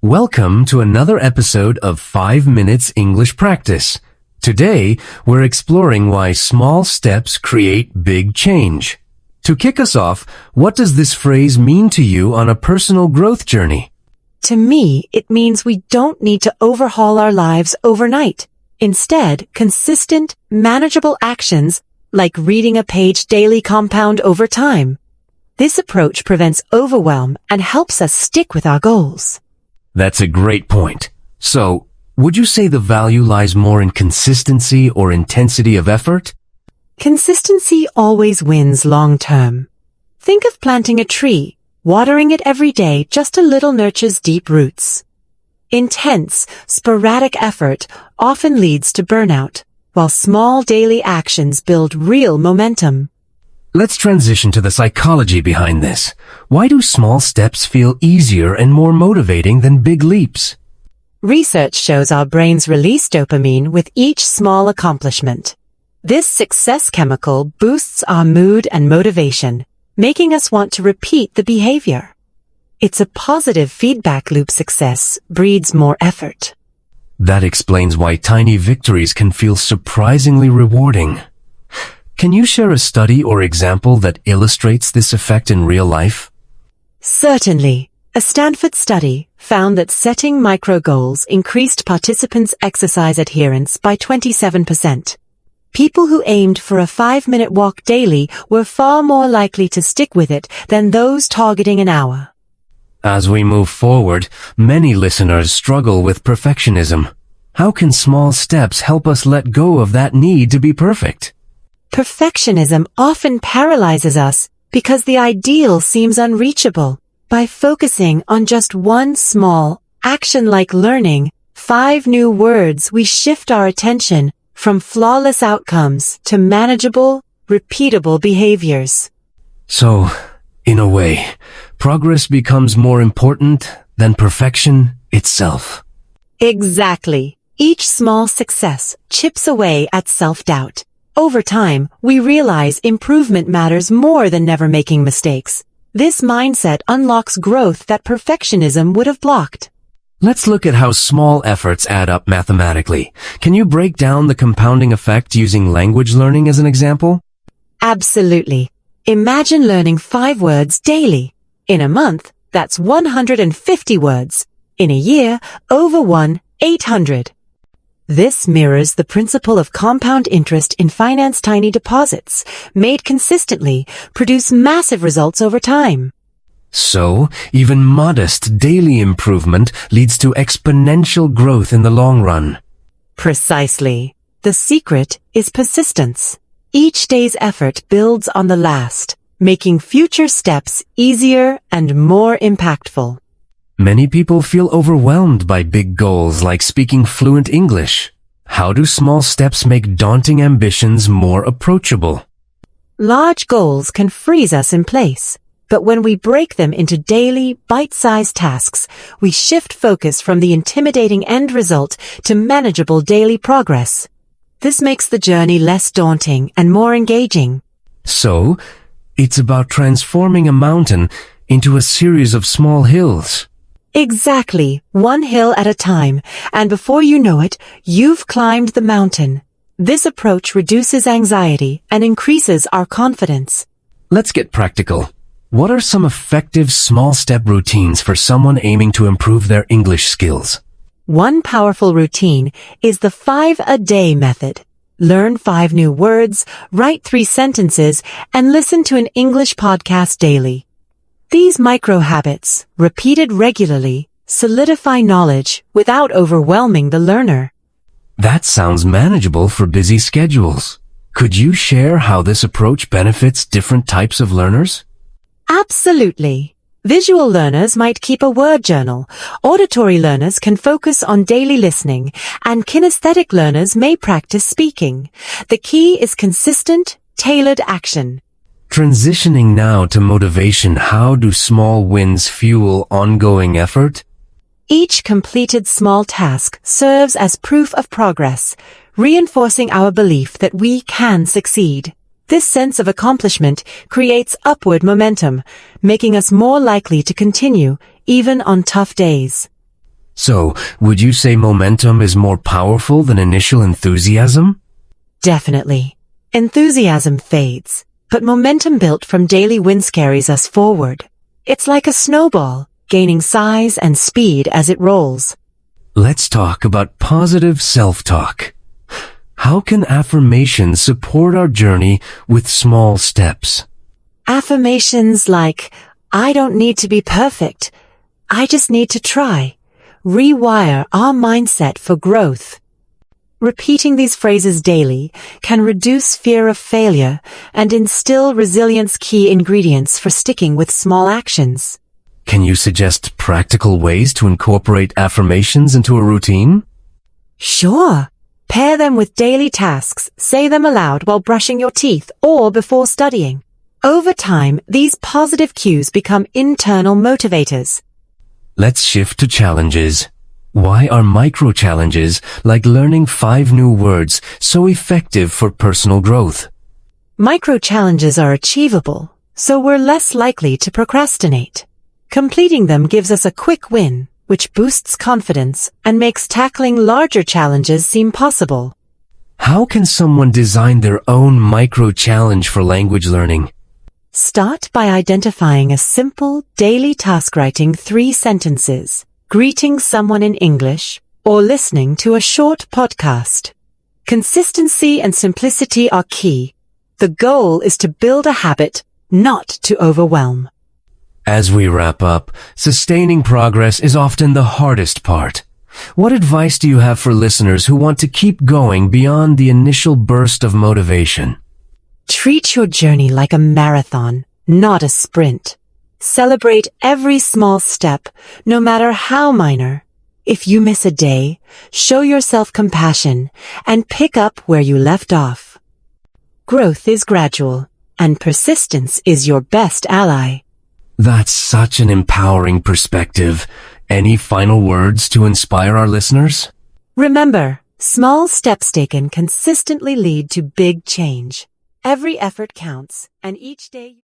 Welcome to another episode of 5 Minutes English Practice. Today, we're exploring why small steps create big change. To kick us off, what does this phrase mean to you on a personal growth journey? To me, it means we don't need to overhaul our lives overnight. Instead, consistent, manageable actions, like reading a page daily, compound over time. This approach prevents overwhelm and helps us stick with our goals. That's a great point. So, would you say the value lies more in consistency or intensity of effort? Consistency always wins long term. Think of planting a tree. Watering it every day just a little nurtures deep roots. Intense, sporadic effort often leads to burnout, while small daily actions build real momentum. Let's transition to the psychology behind this. Why do small steps feel easier and more motivating than big leaps? Research shows our brains release dopamine with each small accomplishment. This success chemical boosts our mood and motivation, making us want to repeat the behavior. It's a positive feedback loop. Success breeds more effort. That explains why tiny victories can feel surprisingly rewarding. Can you share a study or example that illustrates this effect in real life? Certainly. A Stanford study found that setting micro goals increased participants' exercise adherence by 27%. People who aimed for a 5-minute walk daily were far more likely to stick with it than those targeting an hour. As we move forward, many listeners struggle with perfectionism. How can small steps help us let go of that need to be perfect? Perfectionism often paralyzes us because the ideal seems unreachable. By focusing on just one small action like learning 5 new words, we shift our attention from flawless outcomes to manageable, repeatable behaviors. So, in a way, progress becomes more important than perfection itself. Exactly. Each small success chips away at self-doubt. Over time, we realize improvement matters more than never making mistakes. This mindset unlocks growth that perfectionism would have blocked. Let's look at how small efforts add up mathematically. Can you break down the compounding effect using language learning as an example? Absolutely. Imagine learning 5 words daily. In a month, that's 150 words. In a year, over 800. This mirrors the principle of compound interest in finance. Tiny deposits, made consistently, produce massive results over time. So, even modest daily improvement leads to exponential growth in the long run. Precisely. The secret is persistence. Each day's effort builds on the last, making future steps easier and more impactful. Many people feel overwhelmed by big goals like speaking fluent English. How do small steps make daunting ambitions more approachable? Large goals can freeze us in place, but when we break them into daily, bite-sized tasks, we shift focus from the intimidating end result to manageable daily progress. This makes the journey less daunting and more engaging. So, it's about transforming a mountain into a series of small hills. Exactly, one hill at a time, and before you know it, you've climbed the mountain. This approach reduces anxiety and increases our confidence. Let's get practical. What are some effective small-step routines for someone aiming to improve their English skills? One powerful routine is the 5-a-day method. Learn 5 new words, write 3 sentences, and listen to an English podcast daily. These micro-habits, repeated regularly, solidify knowledge without overwhelming the learner. That sounds manageable for busy schedules. Could you share how this approach benefits different types of learners? Absolutely. Visual learners might keep a word journal, auditory learners can focus on daily listening, and kinesthetic learners may practice speaking. The key is consistent, tailored action. Transitioning now to motivation, how do small wins fuel ongoing effort? Each completed small task serves as proof of progress, reinforcing our belief that we can succeed. This sense of accomplishment creates upward momentum, making us more likely to continue, even on tough days. So, would you say momentum is more powerful than initial enthusiasm? Definitely. Enthusiasm fades, but momentum built from daily wins carries us forward. It's like a snowball, gaining size and speed as it rolls. Let's talk about positive self-talk. How can affirmations support our journey with small steps? Affirmations like, I don't need to be perfect. I just need to try. Rewire our mindset for growth. Repeating these phrases daily can reduce fear of failure and instill resilience, key ingredients for sticking with small actions. Can you suggest practical ways to incorporate affirmations into a routine? Sure. Pair them with daily tasks. Say them aloud while brushing your teeth or before studying. Over time, these positive cues become internal motivators. Let's shift to challenges. Why are micro-challenges like learning 5 new words so effective for personal growth? Micro-challenges are achievable, so we're less likely to procrastinate. Completing them gives us a quick win, which boosts confidence and makes tackling larger challenges seem possible. How can someone design their own micro-challenge for language learning? Start by identifying a simple, daily task, writing 3 sentences, greeting someone in English, or listening to a short podcast. Consistency and simplicity are key. The goal is to build a habit, not to overwhelm. As we wrap up, sustaining progress is often the hardest part. What advice do you have for listeners who want to keep going beyond the initial burst of motivation? Treat your journey like a marathon, not a sprint. Celebrate every small step, no matter how minor. If you miss a day, show yourself compassion and pick up where you left off. Growth is gradual, and persistence is your best ally. That's such an empowering perspective. Any final words to inspire our listeners? Remember, small steps taken consistently lead to big change. Every effort counts, and each day